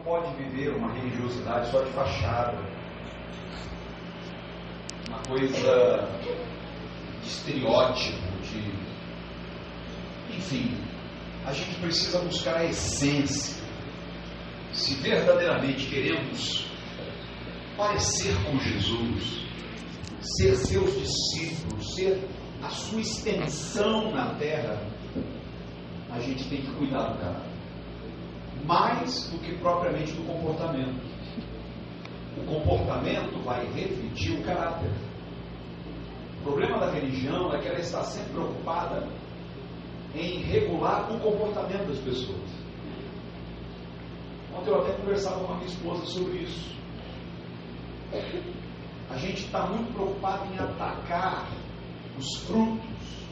pode viver uma religiosidade só de fachada, uma coisa de estereótipo, enfim, a gente precisa buscar a essência. Se verdadeiramente queremos parecer com Jesus, ser seus discípulos, ser a sua extensão na terra, a gente tem que cuidar do caráter, mais do que propriamente do comportamento. O comportamento vai refletir o caráter. O problema da religião é que ela está sempre preocupada em regular o comportamento das pessoas. Ontem eu até conversava com a minha esposa sobre isso. A gente está muito preocupado em atacar os frutos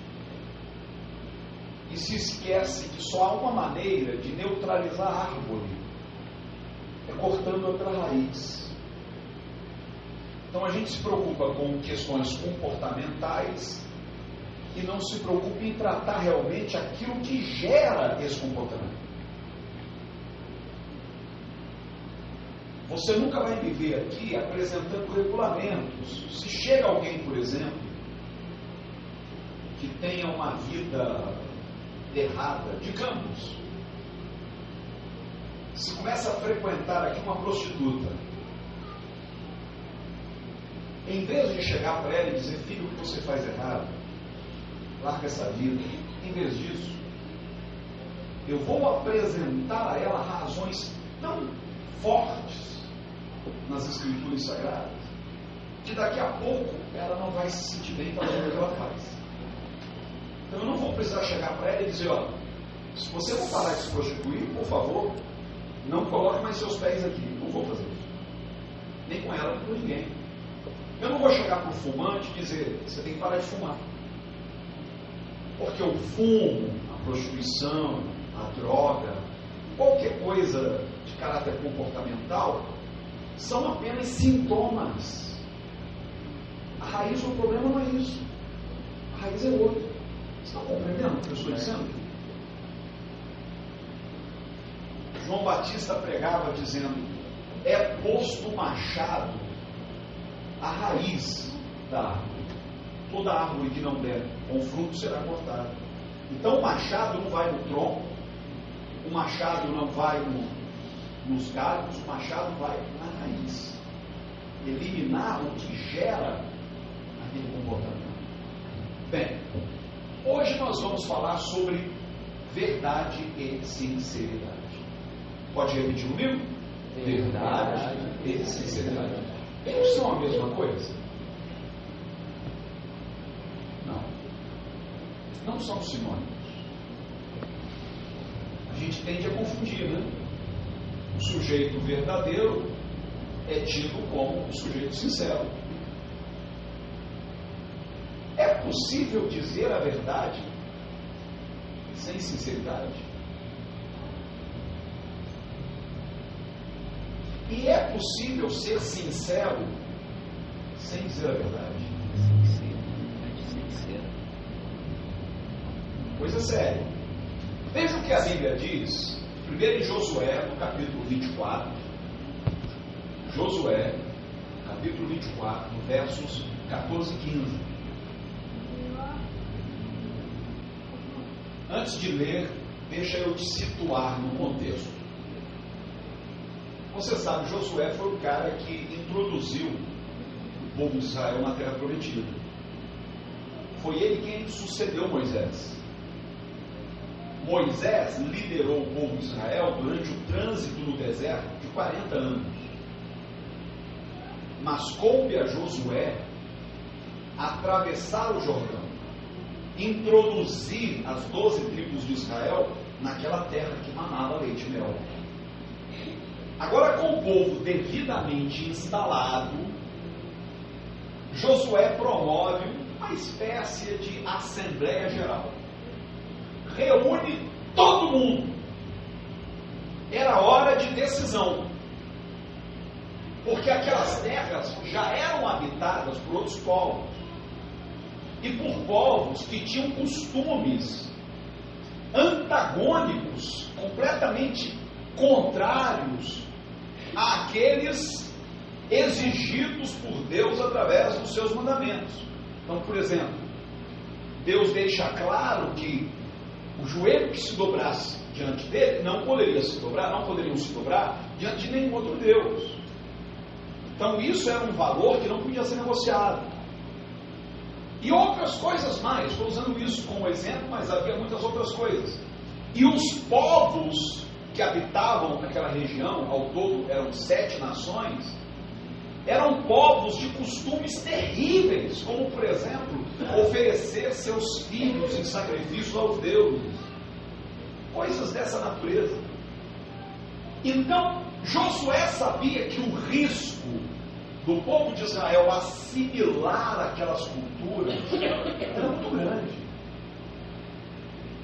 e se esquece que só há uma maneira de neutralizar a árvore, é cortando-a pela raiz. Então a gente se preocupa com questões comportamentais e não se preocupa em tratar realmente aquilo que gera esse comportamento. Você nunca vai me ver aqui apresentando regulamentos. Se chega alguém, por exemplo, que tenha uma vida errada, digamos, se começa a frequentar aqui uma prostituta, em vez de chegar para ela e dizer: filho, o que você faz errado, larga essa vida, em vez disso, eu vou apresentar a ela razões tão fortes nas Escrituras Sagradas, que daqui a pouco ela não vai se sentir bem fazendo o que ela faz. Então eu não vou precisar chegar para ela e dizer: ó, se você não parar de se prostituir, por favor, não coloque mais seus pés aqui. Não vou fazer isso, nem com ela, nem com ninguém. Eu não vou chegar para o fumante e dizer: você tem que parar de fumar, porque o fumo, a prostituição, a droga, qualquer coisa de caráter comportamental são apenas sintomas. A raiz do problema não é isso. A raiz é outra. Vocês estão compreendendo o que eu estou dizendo? João Batista pregava dizendo: é posto machado a raiz da árvore. Toda árvore que não der com fruto será cortada. Então o machado não vai no tronco, o machado não vai nos galhos, o machado vai na raiz. Eliminar o que gera aquele comportamento. Bem, hoje nós vamos falar sobre verdade e sinceridade. Pode repetir comigo? Verdade e sinceridade. Eles são a mesma coisa? Não. Não são sinônimos. A gente tende a confundir, né? O sujeito verdadeiro é tido como um sujeito sincero. É possível dizer a verdade sem sinceridade? E é possível ser sincero sem dizer a verdade? Coisa séria. Veja o que a Bíblia diz, primeiro em Josué, no capítulo 24. Josué, capítulo 24, versos 14 e 15. Antes de ler, deixa eu te situar no contexto. Você sabe, Josué foi o cara que introduziu o povo de Israel na terra prometida. Foi ele quem sucedeu Moisés. Moisés liderou o povo de Israel durante o trânsito no deserto de 40 anos. Mas coube a Josué atravessar o Jordão, introduzir as 12 tribos de Israel naquela terra que manava leite e mel. Agora, com o povo devidamente instalado, Josué promove uma espécie de Assembleia Geral. Reúne todo mundo. Era hora de decisão. Porque aquelas terras já eram habitadas por outros povos. E por povos que tinham costumes antagônicos, completamente contrários àqueles exigidos por Deus através dos seus mandamentos. Então, por exemplo, Deus deixa claro que o joelho que se dobrasse diante dele não poderiam se dobrar diante de nenhum outro Deus. Então isso era um valor que não podia ser negociado. E outras coisas mais, estou usando isso como exemplo, mas havia muitas outras coisas. E os povos que habitavam naquela região, ao todo eram 7 nações, eram povos de costumes terríveis, como por exemplo, oferecer seus filhos em sacrifício aos deuses, coisas dessa natureza. Então, Josué sabia que o risco do povo de Israel assimilar aquelas culturas era muito grande.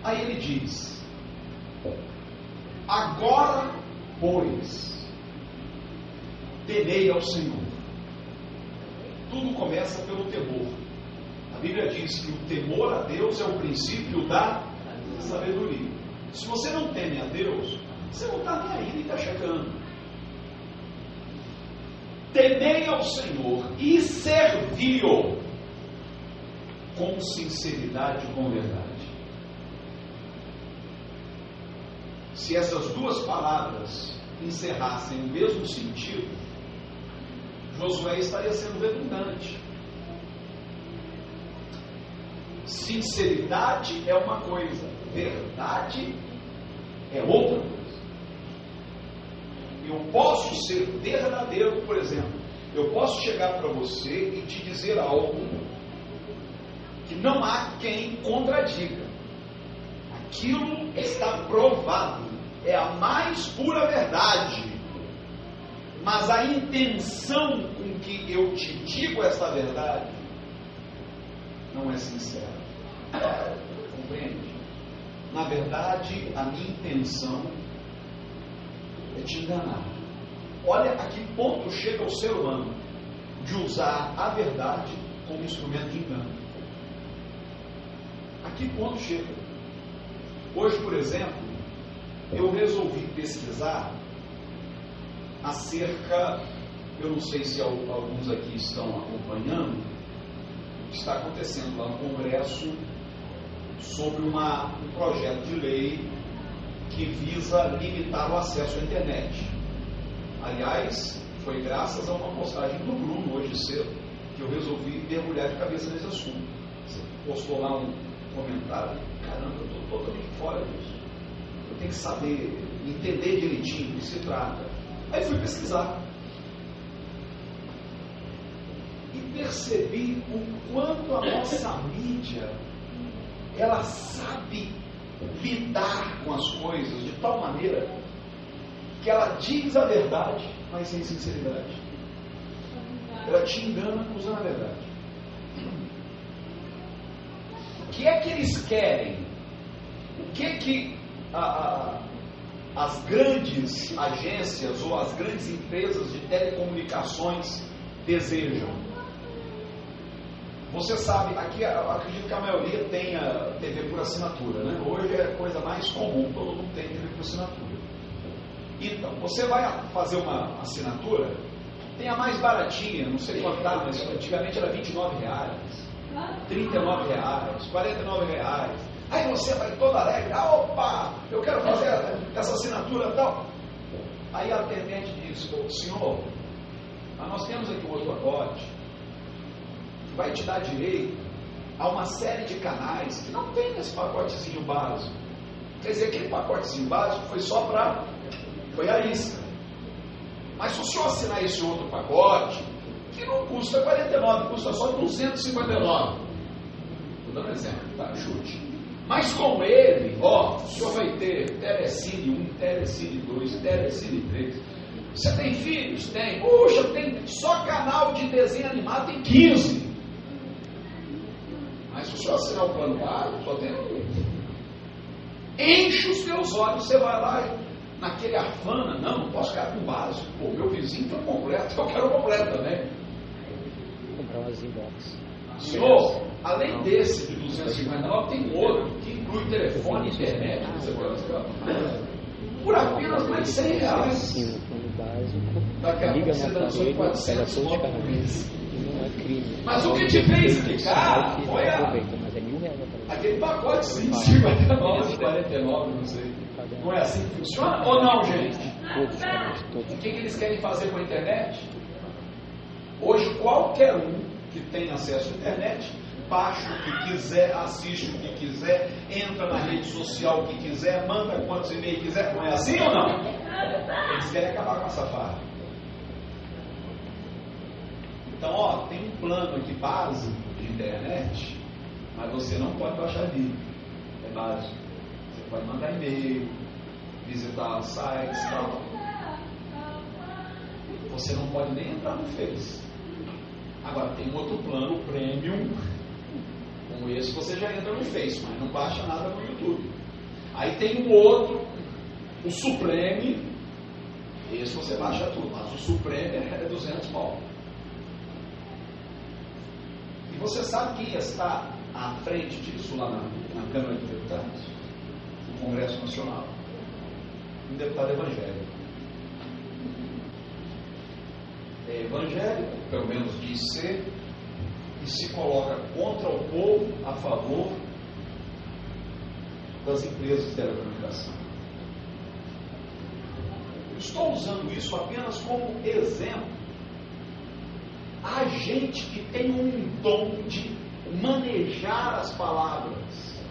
Aí ele diz: agora, pois, temei ao Senhor. Tudo começa pelo temor. A Bíblia diz que o temor a Deus é o princípio da sabedoria. Se você não teme a Deus, você não está nem aí, nem está checando. Temei ao Senhor e servi-o com sinceridade e com verdade. Se essas duas palavras encerrassem o mesmo sentido, Josué estaria sendo redundante. Sinceridade é uma coisa, verdade é outra coisa. Eu posso ser verdadeiro, por exemplo, eu posso chegar para você e te dizer algo que não há quem contradiga. Aquilo está provado, é a mais pura verdade. Mas a intenção com que eu te digo esta verdade não é sincera. Compreende? Na verdade, a minha intenção é te enganar. Olha a que ponto chega o ser humano de usar a verdade como instrumento de engano. A que ponto chega? Hoje, por exemplo, eu resolvi pesquisar acerca, eu não sei se alguns aqui estão acompanhando, o que está acontecendo lá no Congresso sobre um projeto de lei que visa limitar o acesso à internet. Aliás, foi graças a uma postagem do Bruno hoje cedo que eu resolvi mergulhar de cabeça nesse assunto. Você postou lá um comentário, caramba, eu estou totalmente fora disso. Eu tenho que saber, entender direitinho do que se trata. Aí fui pesquisar e percebi o quanto a nossa mídia ela sabe lidar com as coisas de tal maneira que ela diz a verdade, mas sem sinceridade. Ela te engana usando a verdade. O que é que eles querem? O que é que as grandes agências ou as grandes empresas de telecomunicações desejam? Você sabe, aqui eu acredito que a maioria tenha TV por assinatura, né? Hoje é a coisa mais comum, todo mundo tem TV por assinatura. Então, você vai fazer uma assinatura, tem a mais baratinha, não sei quanto tá, mas antigamente era R$29, R$39, R$49. Aí você vai todo alegre, opa, eu quero fazer essa assinatura e tal. Aí a atendente diz: senhor, mas nós temos aqui um outro pacote que vai te dar direito a uma série de canais que não tem esse pacotezinho básico. Quer dizer, aquele pacotezinho básico foi a isca. Mas se o senhor assinar esse outro pacote, que não custa 49, custa só 259. Estou dando exemplo, tá? Chute. Mas com ele, o senhor vai ter Telecine 1, Telecine 2, Telecine 3. Você tem filhos? Tem. Puxa, tem só canal de desenho animado, tem 15. Mas se o senhor assinar o plano básico, só tem um. Enche os teus olhos, você vai lá naquele afana, não posso ficar com o básico. Pô, meu vizinho tem um completo, eu quero o completo também. Vou comprar umas inbox. Senhor, além desse de 259, tem outro que inclui telefone e internet. Você pode por apenas mais R$100. Daqui a pouco liga você no dançou aparelho, 400 pega todos os votos por canais. mês. E não é crime. Mas o que te fez ficar foi Mas é R$1.000 aparelho. aquele pacote de 59, 49, não sei. Não é assim que funciona? Ou não, gente? Todos os canais, todos. O que eles querem fazer com a internet? Hoje, qualquer um que tem acesso à internet, baixa o que quiser, assiste o que quiser, entra na rede social o que quiser, manda quantos e-mails quiser. Não é assim ou não? Eles querem acabar com essa parte. Então, ó, tem um plano aqui básico de internet, mas você não pode baixar livro. É básico. Você pode mandar e-mail, visitar sites e tal. Você não pode nem entrar no Face. Agora, tem um outro plano, o Premium. Com esse você já entra no Face, mas não baixa nada no YouTube. Aí tem um outro, o Supreme. Esse você baixa tudo, mas o Supreme é 200 pau. E você sabe quem está à frente disso lá na Câmara de Deputados? No Congresso Nacional? Um deputado evangélico. É evangélico, pelo menos diz ser, e se coloca contra o povo a favor das empresas de telecomunicação. Eu estou usando isso apenas como exemplo. Há gente que tem um dom de manejar as palavras.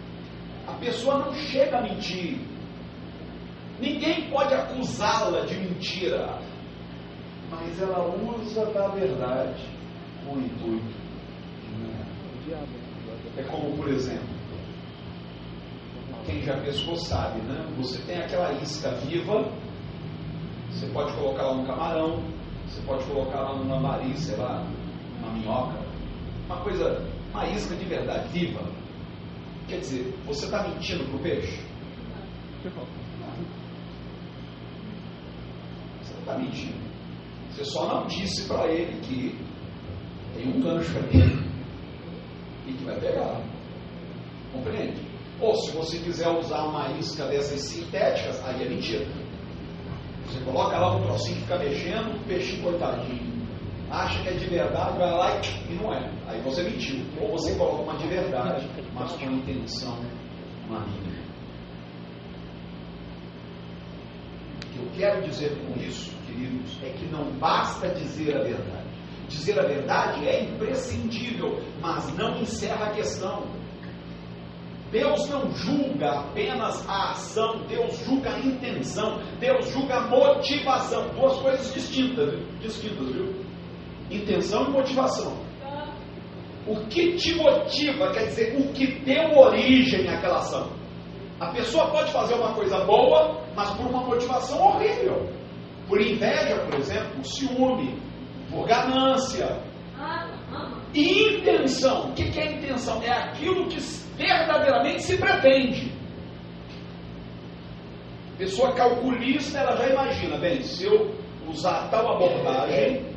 A pessoa não chega a mentir. Ninguém pode acusá-la de mentira. Mas ela usa da verdade com o intuito de enganar. É como, por exemplo, quem já pescou sabe, né? Você tem aquela isca viva, você pode colocar lá um camarão, você pode colocar lá um lambari, sei lá, uma minhoca, uma isca de verdade, viva. Quer dizer, você está mentindo para o peixe? Você não está mentindo. Você só não disse para ele que tem um gancho ali e que vai pegar. Compreende? Ou se você quiser usar uma isca dessas sintéticas, aí é mentira. Você coloca lá um trocinho que fica mexendo, o peixinho coitadinho acha que é de verdade, vai lá e não é. Aí você mentiu. Ou você coloca uma de verdade, mas com intenção maligna. O que eu quero dizer com isso, queridos, é que não basta dizer a verdade. Dizer a verdade é imprescindível, mas não encerra a questão. Deus não julga apenas a ação, Deus julga a intenção, Deus julga a motivação. Duas coisas distintas, viu? Intenção e motivação. O que te motiva, quer dizer, o que deu origem àquela ação. A pessoa pode fazer uma coisa boa, mas por uma motivação horrível. Por inveja, por exemplo, ciúme, por ganância. E intenção. O que é intenção? É aquilo que verdadeiramente se pretende. Pessoa calculista, ela já imagina, bem, se eu usar tal abordagem,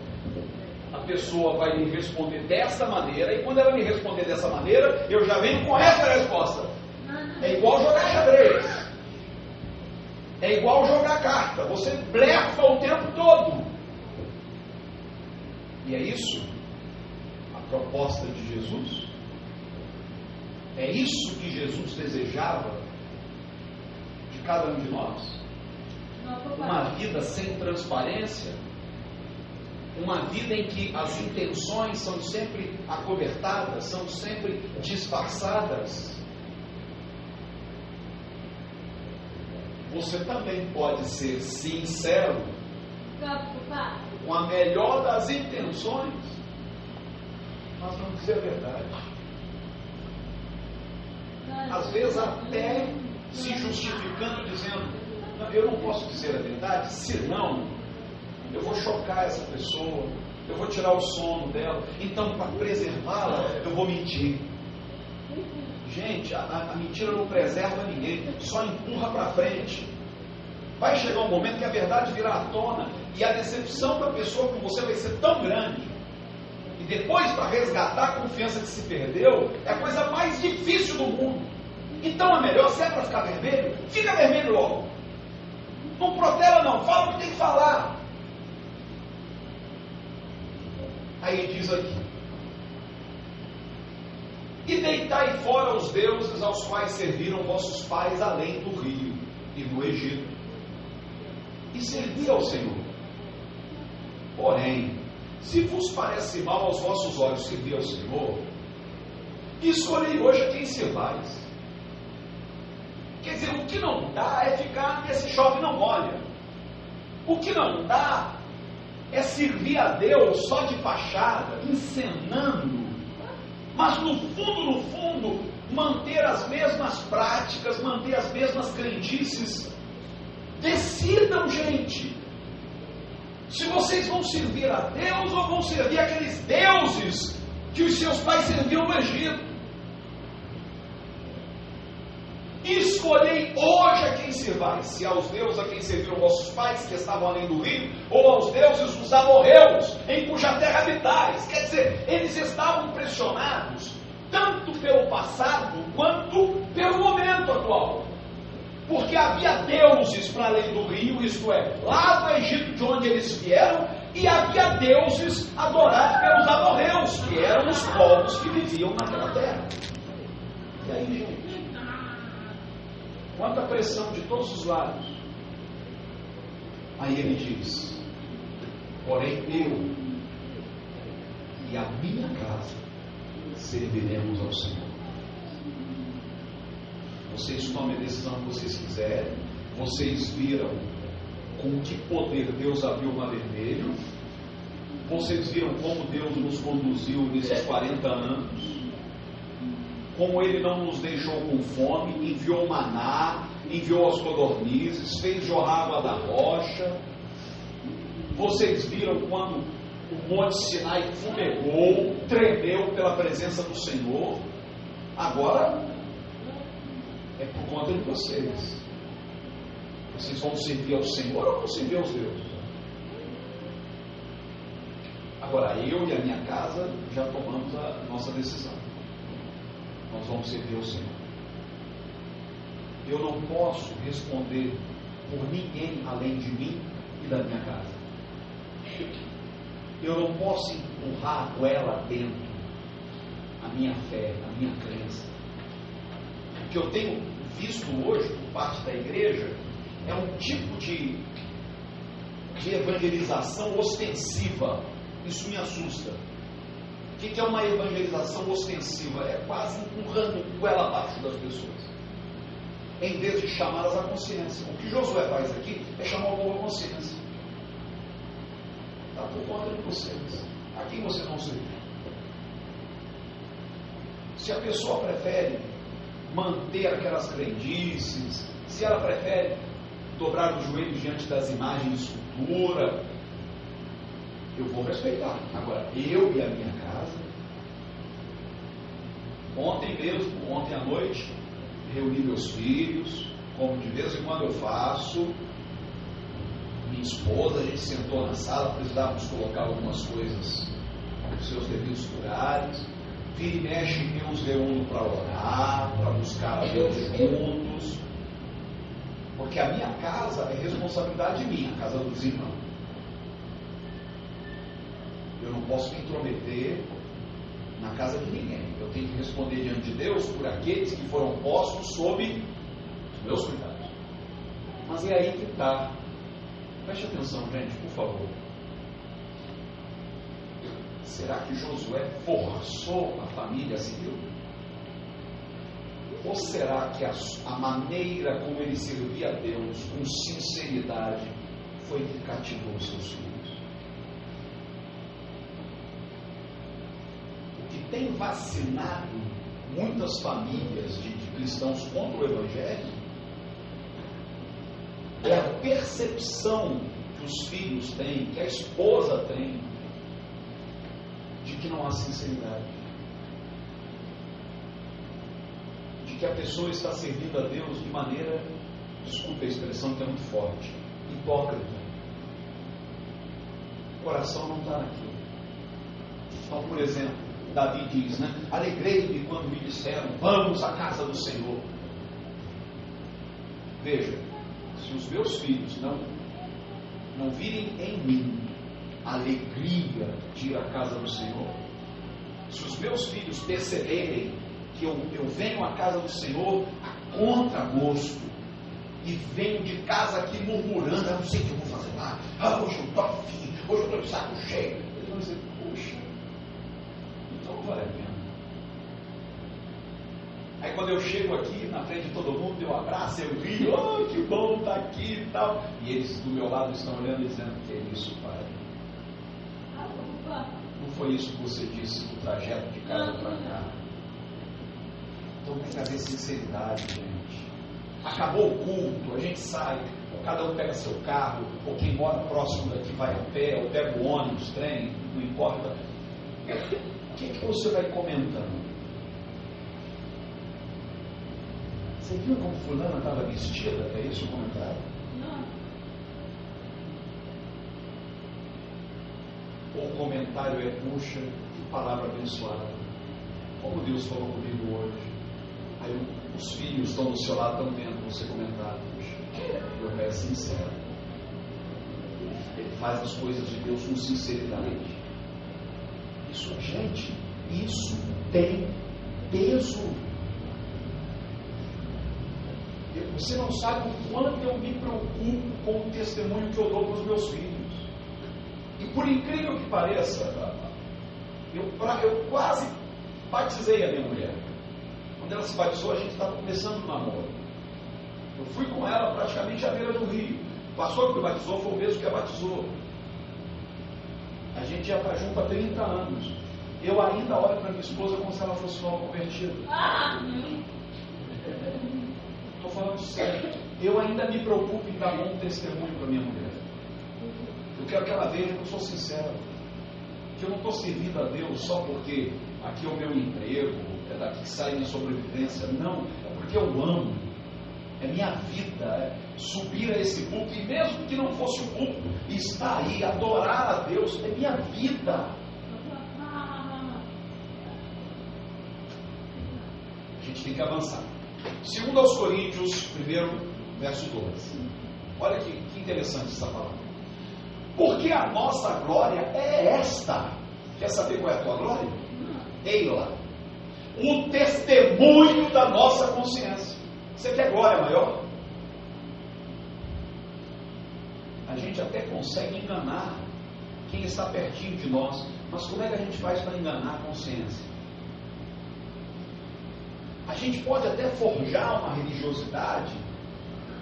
a pessoa vai me responder dessa maneira, e quando ela me responder dessa maneira, eu já venho com essa resposta. É igual jogar xadrez. É igual jogar carta. Você blefa o tempo todo. E é isso a proposta de Jesus. É isso que Jesus desejava de cada um de nós. Uma vida sem transparência. Uma vida em que as intenções são sempre acobertadas, são sempre disfarçadas. Você também pode ser sincero com a melhor das intenções, mas não dizer a verdade. Às vezes até se justificando, dizendo, não, eu não posso dizer a verdade, senão eu vou chocar essa pessoa, eu vou tirar o sono dela, então para preservá-la eu vou mentir. Gente, a mentira não preserva ninguém, só empurra para frente. Vai chegar um momento que a verdade virá à tona e a decepção da pessoa com você vai ser tão grande. E depois, para resgatar a confiança que se perdeu, é a coisa mais difícil do mundo. Então é melhor, se é para ficar vermelho, fica vermelho logo. Não protela não, fala o que tem que falar. Aí diz aqui: e deitai fora os deuses aos quais serviram vossos pais além do rio e do Egito, e servi ao Senhor. Porém, se vos parece mal aos vossos olhos servir ao Senhor, escolhei hoje a quem servais. Quer dizer, o que não dá é ficar nesse chove não molha. O que não dá é servir a Deus só de fachada, encenando, mas no fundo, manter as mesmas práticas, manter as mesmas crendices. Decidam, gente, se vocês vão servir a Deus ou vão servir aqueles deuses que os seus pais serviam no Egito. Escolhei hoje a quem servais, se aos deuses a quem serviram vossos pais, que estavam além do rio, ou aos deuses dos amorreus, em cuja terra habitais. Quer dizer, eles estavam pressionados, tanto pelo passado, quanto pelo momento atual. Porque havia deuses para além do rio, isto é, lá do Egito de onde eles vieram, e havia deuses adorados pelos amorreus, que eram os povos que viviam naquela terra. E aí, gente, quanta pressão de todos os lados. Aí ele diz: porém eu e a minha casa serviremos ao Senhor. Vocês tomem a decisão que vocês quiserem. Vocês viram com que poder Deus abriu o Mar Vermelho. Vocês viram como Deus nos conduziu nesses 40 anos. Como Ele não nos deixou com fome, enviou maná, enviou as codornizes, fez jorrar água da rocha. Vocês viram quando o Monte Sinai fumegou, tremeu pela presença do Senhor. Agora é por conta de vocês. Vocês vão servir ao Senhor ou vão servir aos deuses? Agora, eu e a minha casa já tomamos a nossa decisão. Nós vamos servir ao Senhor. Eu não posso responder por ninguém além de mim e da minha casa. Eu não posso empurrar a goela dentro a minha fé, a minha crença. O que eu tenho visto hoje por parte da igreja é um tipo de evangelização ostensiva. Isso me assusta. O que é uma evangelização ostensiva? É quase empurrando goela abaixo das pessoas, em vez de chamá-las à consciência. O que Josué faz aqui é chamar o povo à consciência. Está por conta de vocês. A quem vocês vão servir? Se a pessoa prefere manter aquelas crendices, se ela prefere dobrar os joelhos diante das imagens de escultura, eu vou respeitar. Agora, eu e a minha casa, ontem à noite, reuni meus filhos, como de vez em quando eu faço, minha esposa, a gente sentou na sala, precisávamos colocar algumas coisas nos seus devidos lugares. Vira e mexe, eu os reúno para orar, para buscar a Deus juntos, porque a minha casa é responsabilidade minha, a casa dos irmãos. Eu não posso me intrometer na casa de ninguém. Eu tenho que responder diante de Deus por aqueles que foram postos sob os meus cuidados. Mas é aí que está. Preste atenção, gente, por favor. Será que Josué forçou a família a seguir? Ou será que a maneira como ele servia a Deus, com sinceridade, foi que cativou os seus filhos? O que tem vacinado muitas famílias de cristãos contra o Evangelho é a percepção que os filhos têm, que a esposa tem, de que não há sinceridade, de que a pessoa está servindo a Deus de maneira, desculpe a expressão que é muito forte, hipócrita. O coração não está naquilo. Então, por exemplo, Davi diz, alegrei-me quando me disseram, vamos à casa do Senhor. Veja, se os meus filhos não virem em mim alegria de ir à casa do Senhor. Se os meus filhos perceberem que eu venho à casa do Senhor a contragosto, e venho de casa aqui murmurando, não sei o que eu vou fazer lá, hoje eu estou afim, hoje eu estou de saco cheio, eles vão dizer, puxa, então não vale a pena. Aí quando eu chego aqui na frente de todo mundo, eu abraço, eu rio, oh, que bom estar aqui e tal. E eles do meu lado estão olhando e dizendo, que é isso, pai? Não foi isso que você disse no trajeto de casa para cá. Então tem que haver sinceridade, gente. Acabou o culto, a gente sai, ou cada um pega seu carro, ou quem mora próximo daqui vai a pé, ou pega o ônibus, trem, não importa. O que você vai comentando? Você viu como fulana estava vestida? É isso o comentário? Não. Ou o comentário é, puxa, que palavra abençoada. Como Deus falou comigo hoje. Aí os filhos estão do seu lado, estão vendo você comentar, puxa, meu pai é sincero. Ele faz as coisas de Deus com sinceridade. Isso, gente, isso tem peso. Você não sabe o quanto eu me preocupo com o testemunho que eu dou para os meus filhos. E por incrível que pareça, eu quase batizei a minha mulher. Quando ela se batizou, a gente estava começando o namoro. Eu fui com ela praticamente à beira do rio. O pastor que me batizou foi o mesmo que a batizou. A gente já está junto há 30 anos. Eu ainda olho para minha esposa como se ela fosse nova convertida. Estou falando sério. Eu ainda me preocupo em dar bom testemunho para minha mulher. Eu quero que ela veja que eu sou sincero. Que eu não estou servindo a Deus só porque aqui é o meu emprego, é daqui que sai minha sobrevivência. Não, é porque eu amo. É minha vida, é subir a esse púlpito, e mesmo que não fosse o púlpito, estar aí, adorar a Deus, é minha vida. A gente tem que avançar. 2 aos Coríntios, 1, verso 12. Olha que interessante essa palavra. Porque a nossa glória é esta. Quer saber qual é a tua glória? Eila. O testemunho da nossa consciência. Você quer glória maior? A gente até consegue enganar quem está pertinho de nós. Mas como é que a gente faz para enganar a consciência? A gente pode até forjar uma religiosidade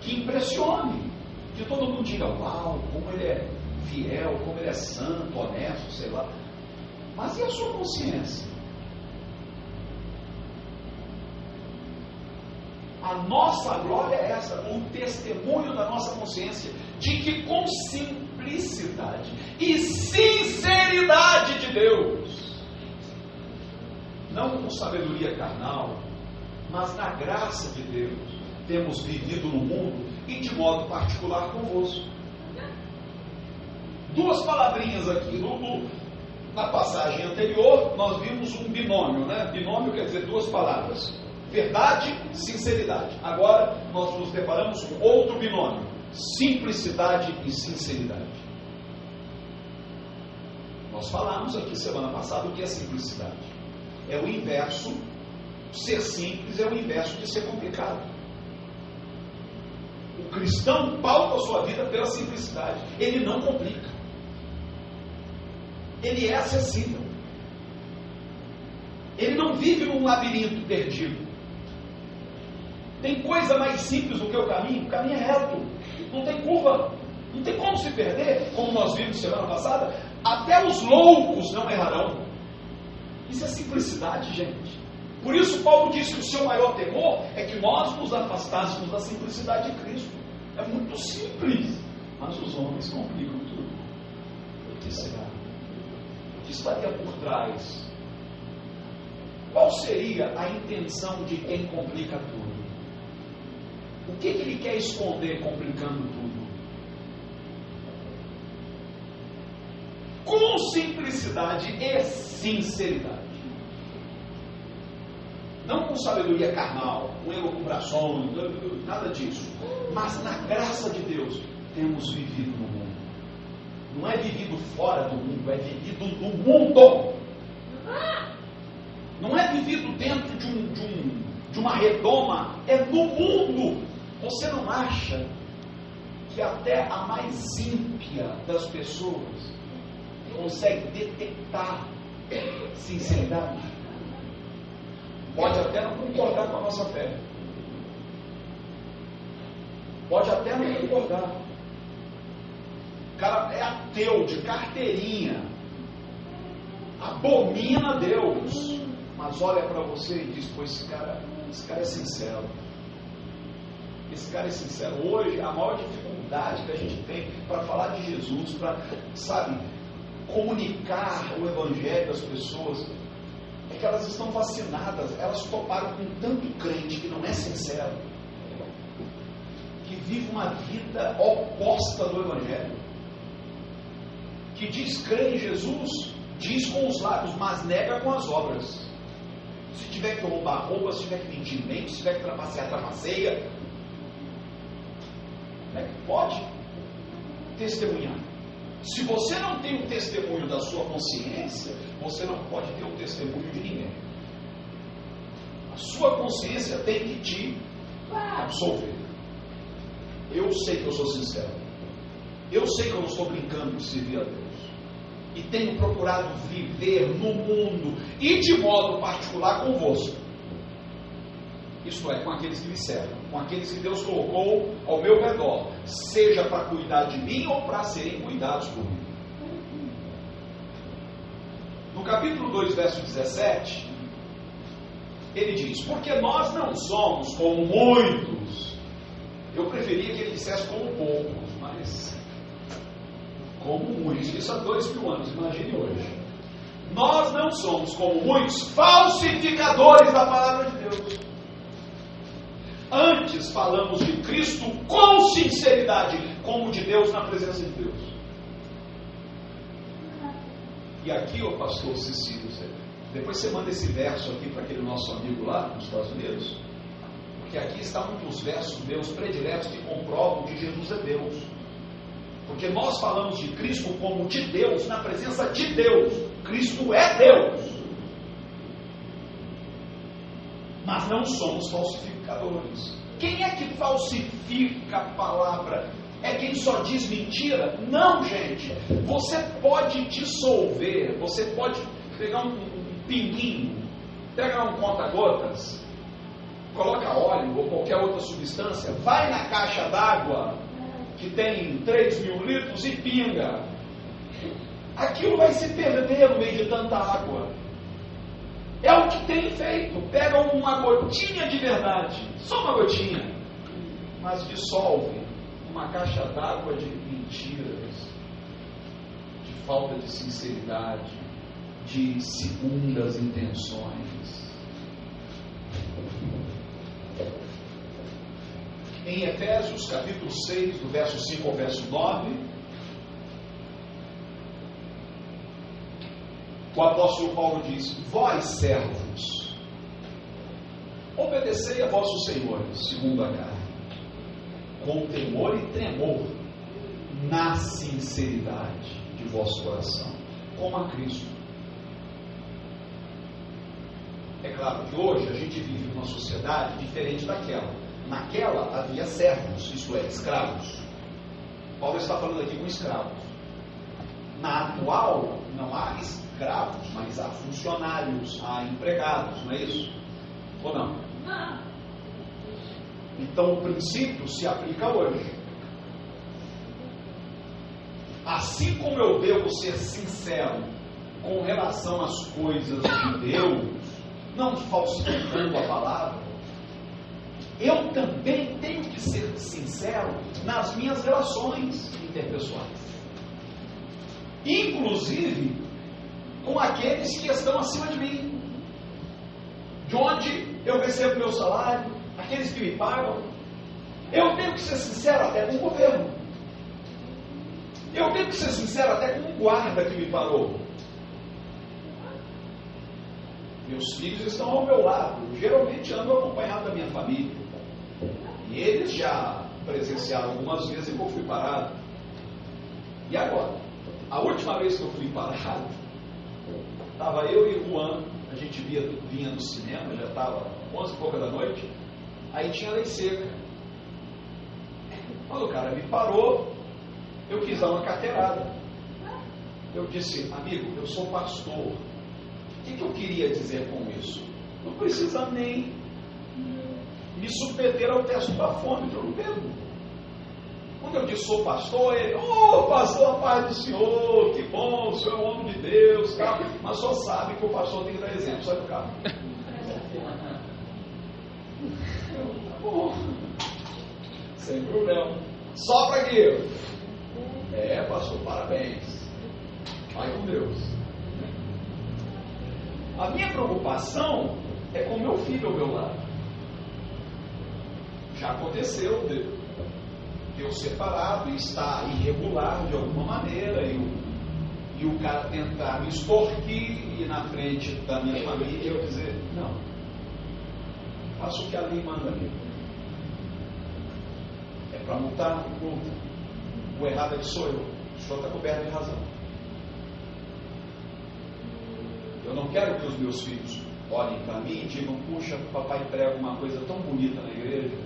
que impressione, que todo mundo diga, uau, como ele é fiel, como ele é santo, honesto, sei lá. Mas e a sua consciência? A nossa glória é essa, o testemunho da nossa consciência, de que com simplicidade e sinceridade de Deus, não com sabedoria carnal, mas na graça de Deus, temos vivido no mundo e de modo particular convosco. 2 palavrinhas aqui, na passagem anterior, nós vimos um binômio, né? Binômio quer dizer 2 palavras, verdade, sinceridade. Agora, nós nos deparamos com outro binômio, simplicidade e sinceridade. Nós falamos aqui semana passada o que é simplicidade. É o inverso. Ser simples é o inverso de ser complicado. O cristão pauta a sua vida pela simplicidade. Ele não complica. Ele é acessível. Ele não vive num labirinto perdido. Tem coisa mais simples do que o caminho? O caminho é reto. Não tem curva. Não tem como se perder, como nós vimos semana passada. Até os loucos não errarão. Isso é simplicidade, gente. Por isso Paulo diz que o seu maior temor é que nós nos afastássemos da simplicidade de Cristo. É muito simples, mas os homens complicam tudo. O que será? O que estaria por trás? Qual seria a intenção de quem complica tudo? O que ele quer esconder complicando tudo? Com simplicidade e sinceridade. Não com sabedoria carnal, com elucubrações, nada disso. Mas na graça de Deus, temos vivido no mundo. não é vivido fora do mundo, é vivido no mundo. Não é vivido dentro de uma redoma, é no mundo. Você não acha que até a mais ímpia das pessoas consegue detectar sinceridade? Pode até não concordar com a nossa fé. Pode até não concordar. O cara é ateu de carteirinha, abomina Deus, mas olha para você e diz: pô, esse cara é sincero. Esse cara é sincero. Hoje, a maior dificuldade que a gente tem para falar de Jesus, para, sabe, comunicar o Evangelho às pessoas, é que elas estão vacinadas. Elas toparam com tanto crente que não é sincero, que vive uma vida oposta do Evangelho, que diz crer em Jesus, diz com os lábios, mas nega com as obras. Se tiver que roubar, rouba. Se tiver que mentir, mente. Se tiver que trapacear, trapaceia. Como é que pode testemunhar? Se você não tem o testemunho da sua consciência, você não pode ter o testemunho de ninguém. A sua consciência tem que te absolver. Eu sei que eu sou sincero. Eu sei que eu não estou brincando de servir a Deus. E tenho procurado viver no mundo e de modo particular convosco. Isto é, com aqueles que me servem, com aqueles que Deus colocou ao meu redor, seja para cuidar de mim ou para serem cuidados por mim. No capítulo 2, verso 17, ele diz: porque nós não somos como muitos. Eu preferia que ele dissesse como poucos, mas como muitos. Isso há 2000 anos, imagine hoje. Nós não somos como muitos falsificadores da palavra de Deus. Antes falamos de Cristo com sinceridade, como de Deus na presença de Deus. E aqui, ó pastor Cecílio, depois você manda esse verso aqui para aquele nosso amigo lá nos Estados Unidos, porque aqui está um dos versos meus prediletos que comprovam que Jesus é Deus. Porque nós falamos de Cristo como de Deus, na presença de Deus. Cristo é Deus. Mas não somos falsificadores. Quem é que falsifica a palavra? É quem só diz mentira? Não, gente. Você pode dissolver, você pode pegar um pinguinho, pega um conta-gotas, coloca óleo ou qualquer outra substância, vai na caixa d'água que tem 3.000 litros e pinga. Aquilo vai se perder no meio de tanta água. É o que tem feito. Pega uma gotinha de verdade, só uma gotinha, mas dissolve uma caixa d'água de mentiras, de falta de sinceridade, de segundas intenções. Em Efésios capítulo 6, do verso 5 ao verso 9, o apóstolo Paulo diz: vós servos, obedecei a vossos senhores, segundo a carne, com temor e tremor, na sinceridade de vosso coração, como a Cristo. É claro que hoje a gente vive numa sociedade diferente daquela. Naquela havia servos, isto é, escravos. Paulo está falando aqui com escravos. Na atual não há escravos, mas há funcionários, há empregados, não é isso? Ou não? Não. Então o princípio se aplica hoje. Assim como eu devo ser sincero com relação às coisas de Deus, não falsificando a palavra, eu também tenho que ser sincero nas minhas relações interpessoais, inclusive com aqueles que estão acima de mim, de onde eu recebo meu salário, aqueles que me pagam. Eu tenho que ser sincero até com o governo, eu tenho que ser sincero até com o guarda que me parou. Meus filhos estão ao meu lado, geralmente ando acompanhado da minha família, e eles já presenciaram algumas vezes que eu fui parado. E agora? A última vez que eu fui parado, estava eu e o Juan, a gente vinha do cinema, já estava 11 e pouca da noite, aí tinha lei seca. Quando o cara me parou, eu quis dar uma carteirada. Eu disse, amigo, eu sou pastor. O que eu queria dizer com isso? Não precisa nem me submeter ao teste do bafômetro, eu não bebo. Quando eu disse sou pastor, ele, pastor, a paz do Senhor, que bom, o Senhor é um homem de Deus, tá? Mas só sabe que o pastor tem que dar exemplo, sai do carro. Tá bom, sem problema. Sopra aqui. Pastor, parabéns. Vai com Deus. A minha preocupação é com meu filho ao meu lado. Já aconteceu de eu separado e estar irregular de alguma maneira e o cara tentar me extorquir e na frente da minha família eu dizer, não, faço o que a lei manda ali. É para multar, multa. O errado é que sou eu. O senhor está coberto de razão. Eu não quero que os meus filhos olhem para mim e digam, puxa, o papai prega uma coisa tão bonita na igreja,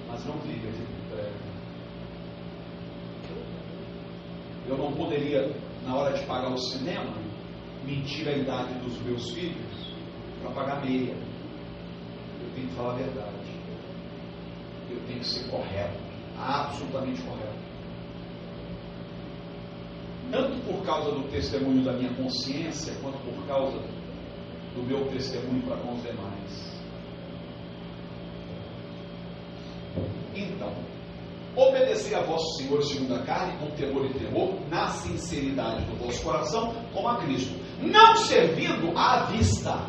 mas não vive aquilo que prega. Eu não poderia, na hora de pagar o cinema, mentir a idade dos meus filhos para pagar meia. Eu tenho que falar a verdade. Eu tenho que ser correto, absolutamente correto. Tanto por causa do testemunho da minha consciência, quanto por causa do meu testemunho para com os demais. Então, obedecer a vosso Senhor segundo a carne, com temor e temor, na sinceridade do vosso coração, como a Cristo, não servindo à vista,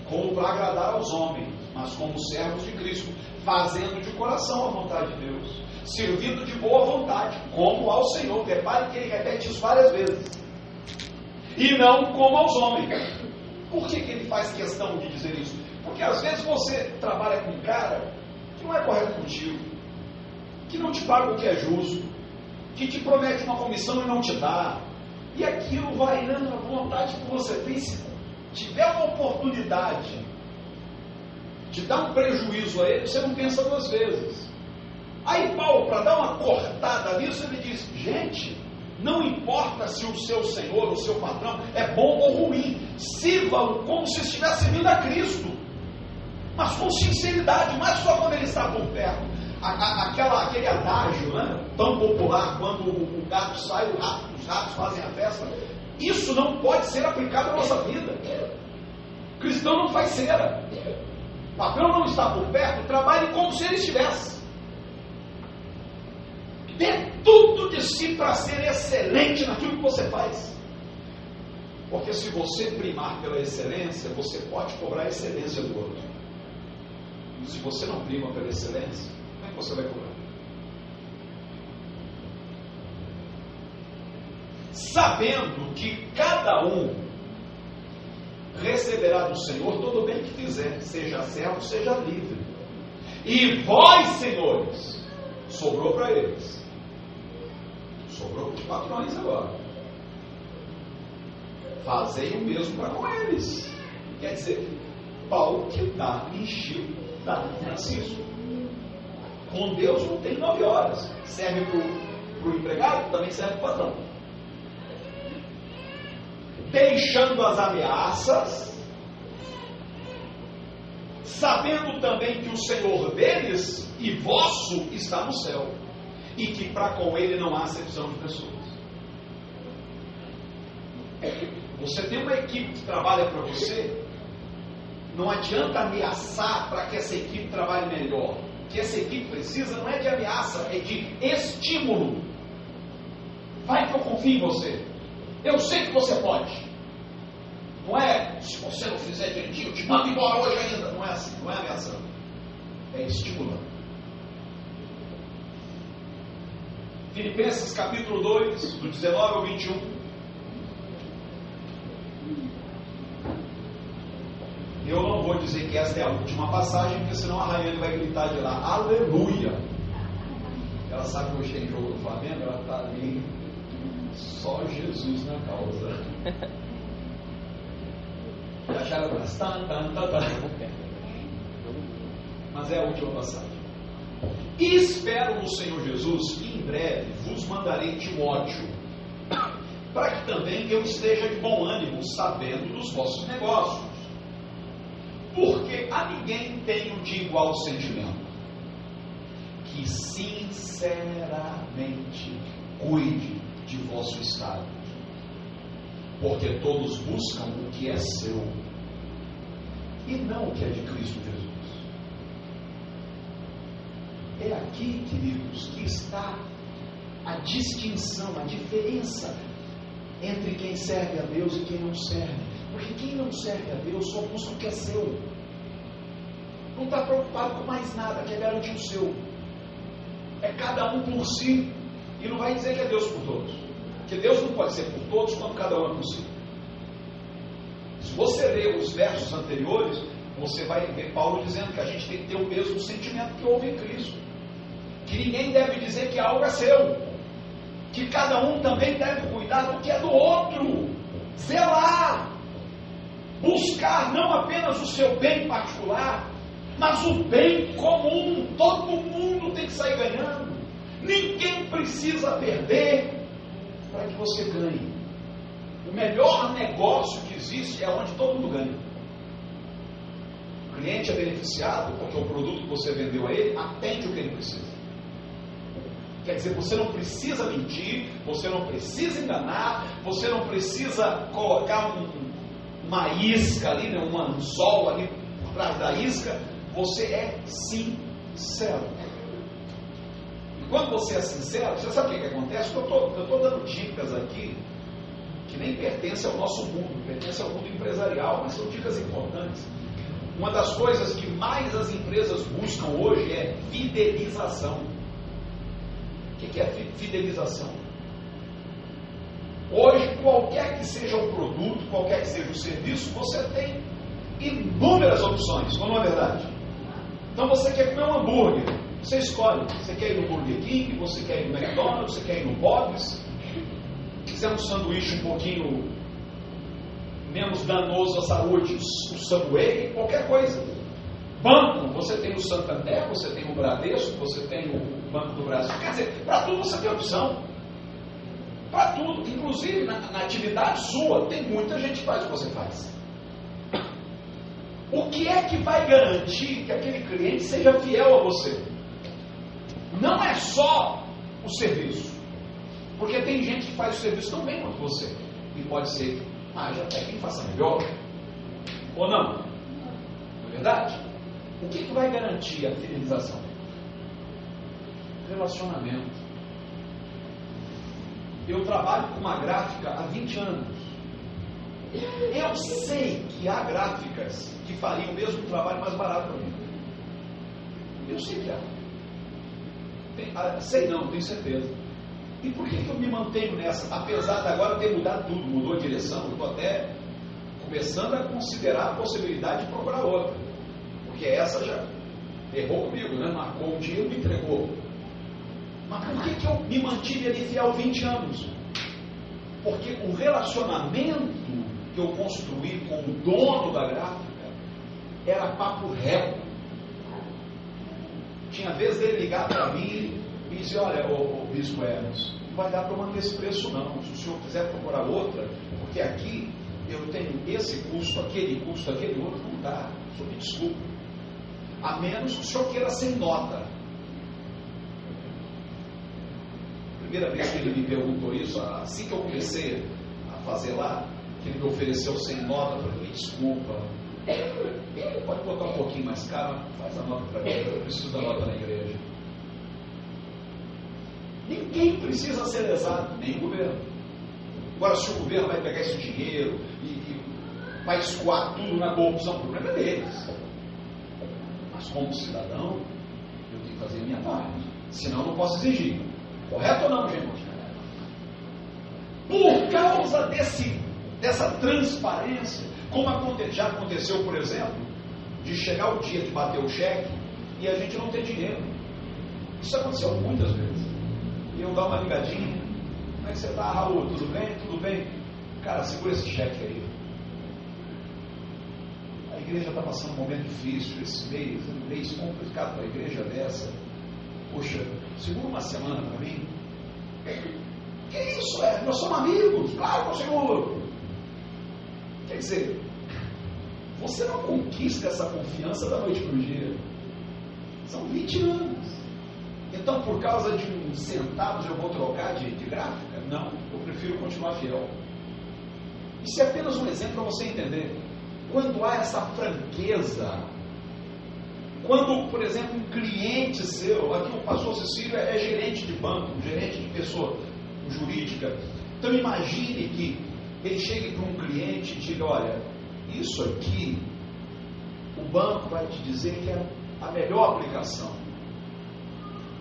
como para agradar aos homens, mas como servos de Cristo, fazendo de coração a vontade de Deus, servindo de boa vontade, como ao Senhor. Repare que ele repete isso várias vezes. E não como aos homens. Por que ele faz questão de dizer isso? Porque às vezes você trabalha com um cara que não é correto contigo, que não te paga o que é justo, que te promete uma comissão e não te dá, e aquilo vai dando a vontade que você tem. Se tiver uma oportunidade de dar um prejuízo a ele, você não pensa duas vezes. Aí Paulo, para dar uma cortada nisso, ele diz, gente, não importa se o seu senhor, o seu patrão é bom ou ruim, sirva-o como se estivesse servindo a Cristo, mas com sinceridade, mas só quando ele está por perto. Aquele adágio, né, tão popular, quando o gato sai, os ratos fazem a festa, isso não pode ser aplicado na nossa vida. O cristão não faz cera. O patrão não está por perto, trabalhe como se ele estivesse. Dê tudo de si para ser excelente naquilo que você faz. Porque se você primar pela excelência, você pode cobrar a excelência do outro. E se você não prima pela excelência, como é que você vai cobrar? Sabendo que cada um receberá do Senhor todo o bem que fizer, seja servo, seja livre. E vós, senhores, sobrou para eles. Sobrou para os patrões agora. Fazei o mesmo para com eles. Quer dizer, Paulo que dá enchido, dá Francisco. Com Deus não tem 9 horas. Serve para o empregado, também serve para o patrão. Deixando as ameaças, sabendo também que o Senhor deles e vosso está no céu, e que para com ele não há acepção de pessoas. Você tem uma equipe que trabalha para você, não adianta ameaçar para que essa equipe trabalhe melhor. O que essa equipe precisa não é de ameaça, é de estímulo. Vai que eu confio em você. Eu sei que você pode. Não é, se você não fizer direitinho, eu te mando embora hoje ainda. Não é assim, não é ameaçando. É estimulando. Filipenses capítulo 2, do 19 ao 21. Eu não vou dizer que esta é a última passagem, porque senão a Rayane vai gritar de lá, aleluia. ela sabe que hoje tem jogo do Flamengo, ela está ali, só Jesus na causa. E acharam mas é a última passagem. E espero no Senhor Jesus que em breve vos mandarei Timóteo, para que também eu esteja de bom ânimo, sabendo dos vossos negócios. Porque a ninguém tenho de igual sentimento, que sinceramente cuide de vosso estado, porque todos buscam o que é seu, e não o que é de Cristo Jesus. É aqui, queridos, que está a distinção, a diferença entre quem serve a Deus e quem não serve. Porque quem não serve a Deus só busca o que é seu. Não está preocupado com mais nada, quer garantir o seu. É cada um por si. E não vai dizer que é Deus por todos. Porque Deus não pode ser por todos quando cada um é por si. Se você ler os versos anteriores, você vai ver Paulo dizendo que a gente tem que ter o mesmo sentimento que houve em Cristo. Que ninguém deve dizer que algo é seu. Que cada um também deve cuidar do que é do outro. Zelar. Buscar não apenas o seu bem particular, mas o bem comum. Todo mundo tem que sair ganhando. Ninguém precisa perder para que você ganhe. O melhor negócio que existe é onde todo mundo ganha. O cliente é beneficiado porque o produto que você vendeu a ele atende o que ele precisa. Quer dizer, você não precisa mentir, você não precisa enganar, você não precisa colocar uma isca ali, né, um anzol ali por trás da isca. Você é sincero. E quando você é sincero, você sabe o que acontece? Eu estou dando dicas aqui que nem pertencem ao nosso mundo, pertencem ao mundo empresarial, mas são dicas importantes. Uma das coisas que mais as empresas buscam hoje é fidelização. O que é fidelização? Hoje, qualquer que seja o produto, qualquer que seja o serviço, você tem inúmeras opções, não é verdade? Então você quer comer um hambúrguer, você escolhe. Você quer ir no Burger King, você quer ir no McDonald's, você quer ir no Bob's. Se quiser um sanduíche um pouquinho menos danoso à saúde, o Subway, qualquer coisa. Banco, você tem o Santander, você tem o Bradesco, você tem o Banco do Brasil. Quer dizer, para tudo você tem opção. Para tudo, inclusive na atividade sua, tem muita gente que faz o que você faz. O que é que vai garantir que aquele cliente seja fiel a você? Não é só o serviço. Porque tem gente que faz o serviço tão bem quanto você. E pode ser, já até quem faça melhor. Ou não? Não é verdade? O que vai garantir a fidelização? Relacionamento. Eu trabalho com uma gráfica há 20 anos. Eu sei que há gráficas que fariam o mesmo trabalho mais barato para mim. Eu sei que há. Sei não, tenho certeza. E por que eu me mantenho nessa? Apesar de agora ter mudado tudo, mudou a direção, eu estou até começando a considerar a possibilidade de procurar outra. Porque essa já errou comigo, né? Marcou um dia e me entregou. Mas por que eu me mantive ali fiel 20 anos? Porque o relacionamento que eu construí com o dono da gráfica era papo reto. Tinha vezes ele ligar para mim e dizer, olha, o Bispo Hermes, não vai dar para manter esse preço não, se o senhor quiser procurar outra, porque aqui eu tenho esse custo, aquele outro, não dá, o senhor me desculpa, a menos que o senhor queira sem nota. Primeira vez que ele me perguntou isso, assim que eu comecei a fazer lá, que ele me ofereceu sem nota, eu falei, me desculpa, pode botar um pouquinho mais caro, faz a nota para mim, eu preciso da nota na igreja. Ninguém precisa ser lesado, nem o governo. Agora, se o governo vai pegar esse dinheiro e vai escoar tudo na corrupção, o problema é deles. Mas como cidadão, eu tenho que fazer a minha parte, senão eu não posso exigir. Correto ou não, gente? Por causa dessa transparência, como já aconteceu, por exemplo, de chegar o dia de bater o cheque e a gente não ter dinheiro. Isso aconteceu muitas vezes. eu dar uma ligadinha. Como é que você está, Raul? Tudo bem? Tudo bem? Cara, segura esse cheque aí. A igreja está passando um momento difícil, esse mês complicado para a igreja dessa. Poxa, segura uma semana para mim. Que isso? Nós somos amigos, claro que eu seguro. Quer dizer, você não conquista essa confiança da noite para o dia. São 20 anos. Então, por causa de uns centavos, eu vou trocar de gráfica? Não, eu prefiro continuar fiel. Isso é apenas um exemplo para você entender. Quando há essa franqueza, quando, por exemplo, um cliente seu, aqui o pastor Cecílio é gerente de banco, gerente de pessoa jurídica. Então, imagine que ele chegue para um cliente e diga: olha, isso aqui, o banco vai te dizer que é a melhor aplicação,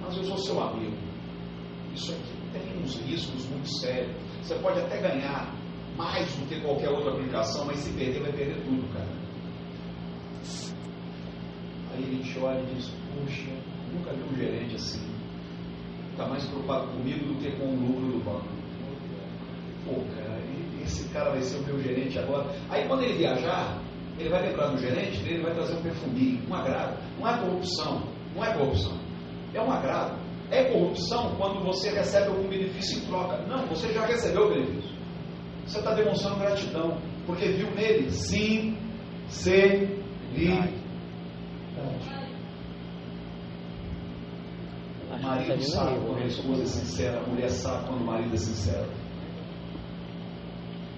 mas eu sou seu amigo, isso aqui tem uns riscos muito sérios, você pode até ganhar mais do que qualquer outra aplicação, mas se perder, vai perder tudo, cara. Aí ele te olha e diz: puxa, nunca vi um gerente assim, está mais preocupado comigo do que com o lucro do banco. Pô, cara, esse cara vai ser o meu gerente agora. Aí quando ele viajar, ele vai lembrar do gerente dele, vai trazer um perfuminho, um agrado. Não é corrupção, não é corrupção, é um agrado. É corrupção quando você recebe algum benefício em troca. Não, você já recebeu o benefício. Você está demonstrando gratidão, porque viu nele sinceridade. O marido sabe quando a esposa é sincera, a mulher sabe quando o marido é sincero.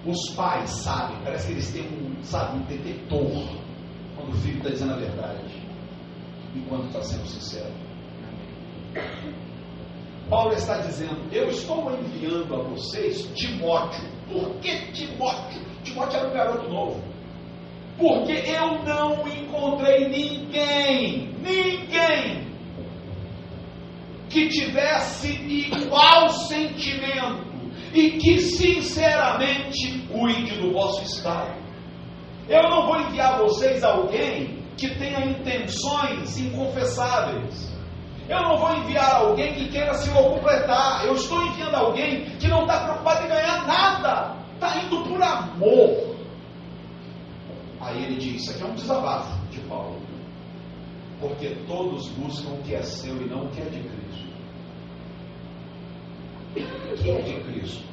Os pais sabem, parece que eles têm um detector quando o filho está dizendo a verdade e quando está sendo sincero. Paulo está dizendo: eu estou enviando a vocês Timóteo. Por que Timóteo? Timóteo era um garoto novo. Porque eu não encontrei ninguém que tivesse igual sentimento e que sinceramente cuide do vosso estado. Eu não vou enviar vocês alguém que tenha intenções inconfessáveis. Eu não vou enviar alguém que queira se completar. Eu estou enviando alguém que não está preocupado em ganhar nada, está indo por amor. Aí ele diz: isso aqui é um desabafo de Paulo, porque todos buscam o que é seu e não o que é de Cristo. O que é de Cristo?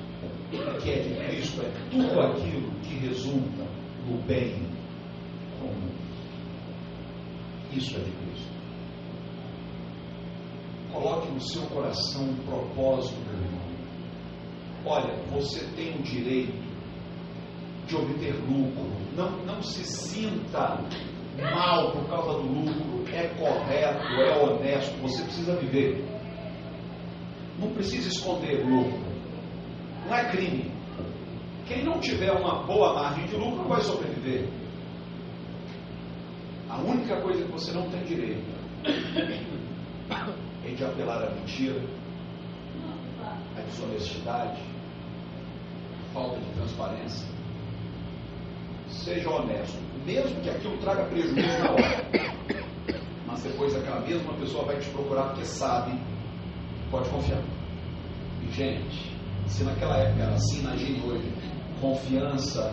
O que é de Cristo é tudo aquilo que resulta no bem comum. Isso é de Cristo. Coloque no seu coração um propósito, meu irmão. Olha, você tem o direito de obter lucro. Não se sinta mal por causa do lucro. É correto, é honesto. Você precisa viver. Não precisa esconder lucro. Não é crime. Quem não tiver uma boa margem de lucro não vai sobreviver. A única coisa que você não tem direito é de apelar à mentira, à desonestidade, à falta de transparência. Seja honesto, mesmo que aquilo traga prejuízo na hora, mas depois aquela mesma pessoa vai te procurar porque sabe, pode confiar. E gente, se naquela época era assim, imagine hoje. Confiança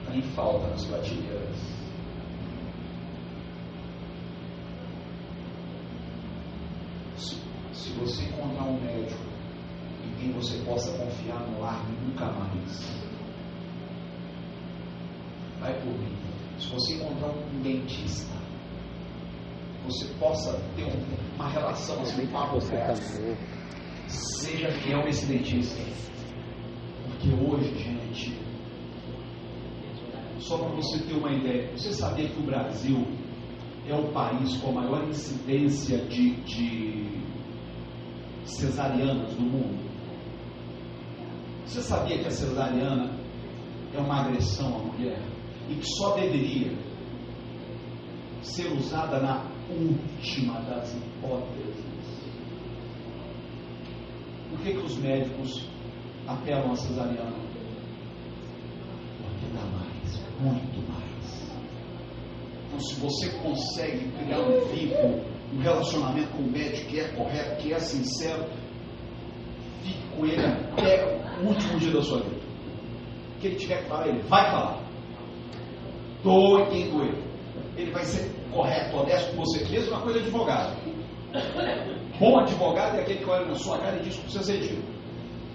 está em falta nas prateleiras. Se você encontrar um médico em quem você possa confiar, no largue nunca mais. Vai por mim. Se você encontrar um dentista, você possa ter uma relação assim, com a seja fiel nesse dentista. Porque hoje, gente, só para você ter uma ideia, você sabia que o Brasil é o país com a maior incidência de cesarianas no mundo? Você sabia que a cesariana é uma agressão à mulher e que só deveria ser usada na última das hipóteses? Por que os médicos apelam à cesariana? Porque dá mais, muito mais. Então, se você consegue criar um vínculo, um relacionamento com o médico que é correto, que é sincero, com ele até o último dia da sua vida. O que ele tiver que falar, ele vai falar. Doe quem doer. Ele vai ser correto, honesto com você. Mesma coisa de advogado. Bom advogado é aquele que olha na sua cara e diz o que você disse.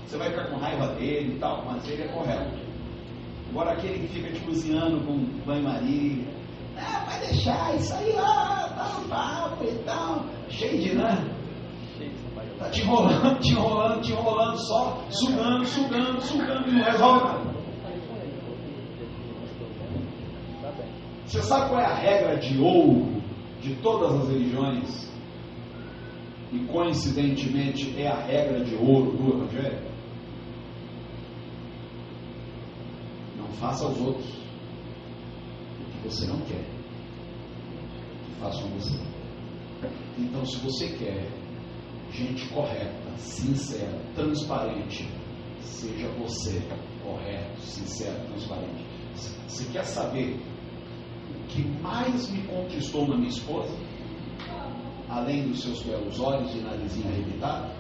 Você vai ficar com raiva dele e tal, mas ele é correto. Agora aquele que fica te cozinhando com banho-maria, vai deixar isso aí lá, tá no papo e tal, cheio de nada. Tá te enrolando, só sugando e não resolve nada. Você sabe qual é a regra de ouro de todas as religiões? E coincidentemente é a regra de ouro do Evangelho? Não faça aos outros o que você não quer que façam a você. Então, se você quer gente correta, sincera, transparente, seja você correto, sincero, transparente. Você quer saber o que mais me conquistou na minha esposa, além dos seus belos olhos e narizinho arrebitado?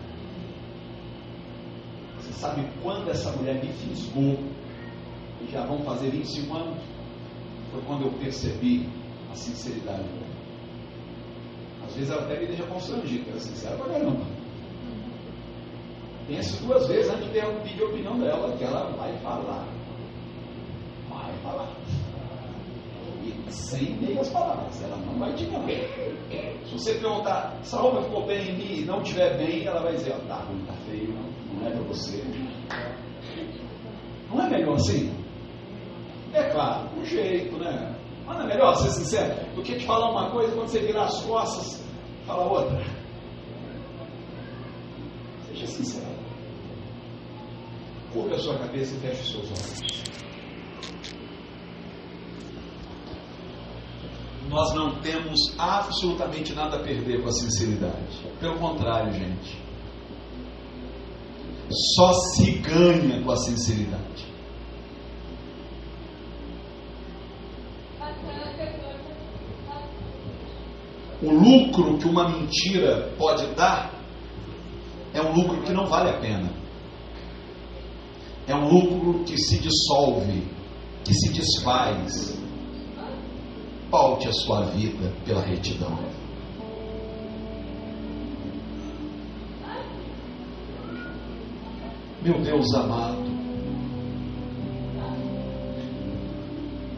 Você sabe quando essa mulher me fisgou, e já vão fazer 25 anos? Foi quando eu percebi a sinceridade dela. Às vezes ela até me deixa constrangido, ela é sincera pra caramba. Pense 2 vezes antes de eu pedir a opinião dela, que ela vai falar. Vai falar. E sem meias palavras, ela não vai te enganar. Se você perguntar, essa roupa ficou bem em mim e não estiver bem, ela vai dizer, tá ruim, tá feio, não é pra você. Não é melhor assim? É claro, um jeito, né? Mas não é melhor ser sincero do que te falar uma coisa quando você virar as costas, fala outra. Seja sincero. Curva a sua cabeça e feche os seus olhos. Nós não temos absolutamente nada a perder com a sinceridade. Pelo contrário, gente. Só se ganha com a sinceridade. O lucro que uma mentira pode dar é um lucro que não vale a pena. É um lucro que se dissolve, que se desfaz. Paute a sua vida pela retidão. Meu Deus amado,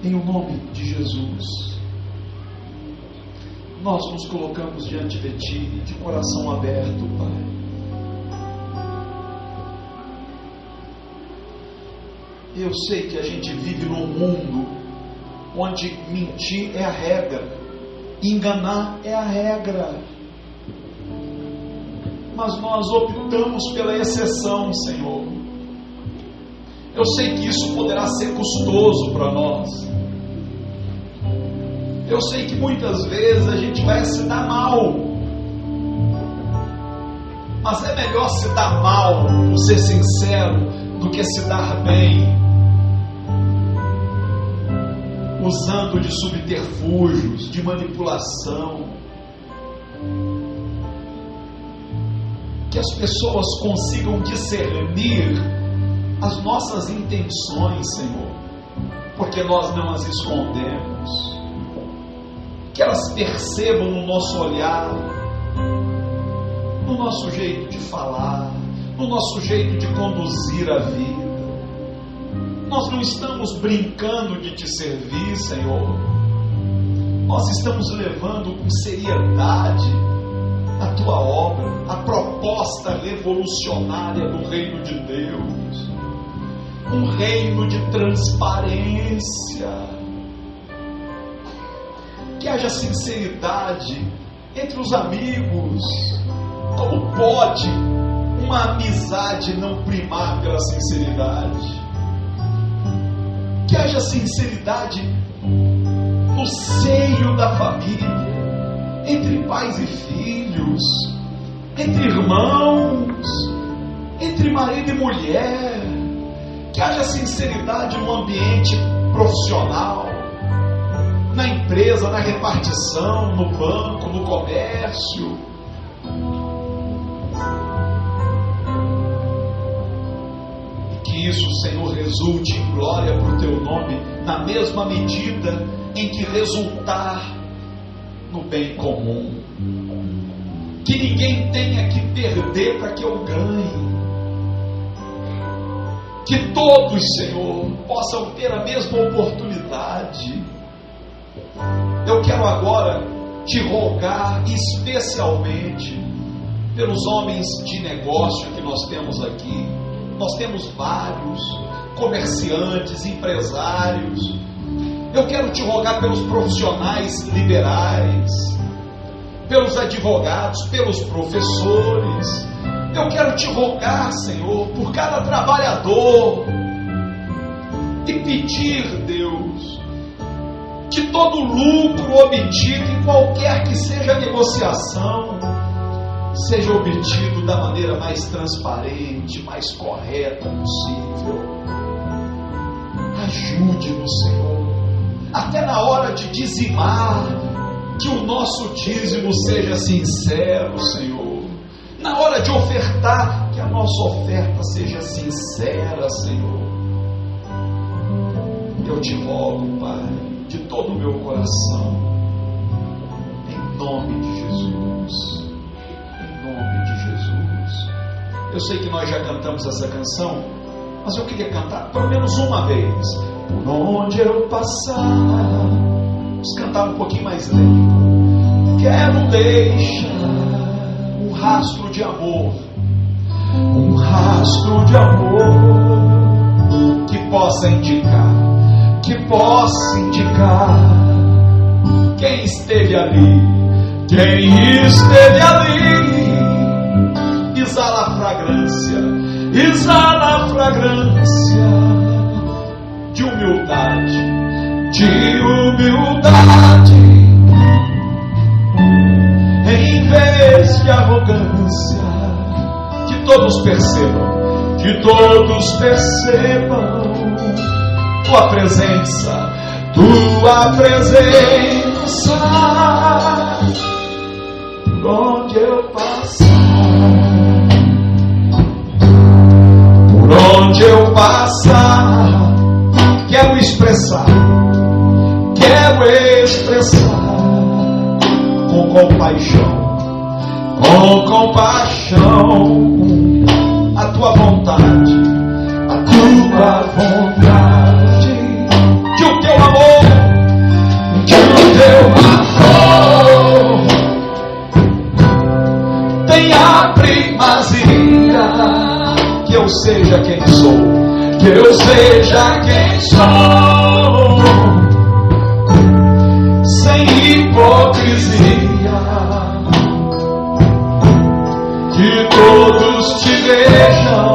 em o nome de Jesus, nós nos colocamos diante de Ti, de coração aberto, Pai. Eu sei que a gente vive num mundo onde mentir é a regra, enganar é a regra, mas nós optamos pela exceção, Senhor. Eu sei que isso poderá ser custoso para nós. Eu sei que muitas vezes a gente vai se dar mal, mas é melhor se dar mal, por ser sincero, do que se dar bem, usando de subterfúgios, de manipulação. Que as pessoas consigam discernir as nossas intenções, Senhor, porque nós não as escondemos. Que elas percebam no nosso olhar, no nosso jeito de falar, no nosso jeito de conduzir a vida. Nós não estamos brincando de te servir, Senhor. Nós estamos levando com seriedade a tua obra, a proposta revolucionária do reino de Deus. Um reino de transparência. Que haja sinceridade entre os amigos. Como pode uma amizade não primar pela sinceridade? Que haja sinceridade no seio da família, entre pais e filhos, entre irmãos, entre marido e mulher. Que haja sinceridade no ambiente profissional, na empresa, na repartição, no banco, no comércio. Que isso, Senhor, resulte em glória para o Teu nome, na mesma medida em que resultar no bem comum. Que ninguém tenha que perder para que eu ganhe. Que todos, Senhor, possam ter a mesma oportunidade. Eu quero agora te rogar especialmente pelos homens de negócio que nós temos aqui. Nós temos vários comerciantes, empresários. Eu quero te rogar pelos profissionais liberais, pelos advogados, pelos professores. Eu quero te rogar, Senhor, por cada trabalhador e pedir, Deus, que todo lucro obtido em qualquer que seja a negociação seja obtido da maneira mais transparente, mais correta possível. Ajude-nos, Senhor, até na hora de dizimar, que o nosso dízimo seja sincero, Senhor. Na hora de ofertar, que a nossa oferta seja sincera, Senhor. Eu te rogo, Pai, de todo o meu coração, em nome de Jesus. Em nome de Jesus. Eu sei que nós já cantamos essa canção, mas eu queria cantar pelo menos uma vez. Por onde eu passar, vamos cantar um pouquinho mais lento. Quero deixar um rastro de amor, um rastro de amor que possa indicar quem esteve ali, exala a fragrância de humildade, em vez de arrogância. Que todos percebam tua presença, por onde eu passar, quero expressar com compaixão a tua vontade, que o teu amor, tenha primazia, que eu seja quem sou, sem hipocrisia, que todos te vejam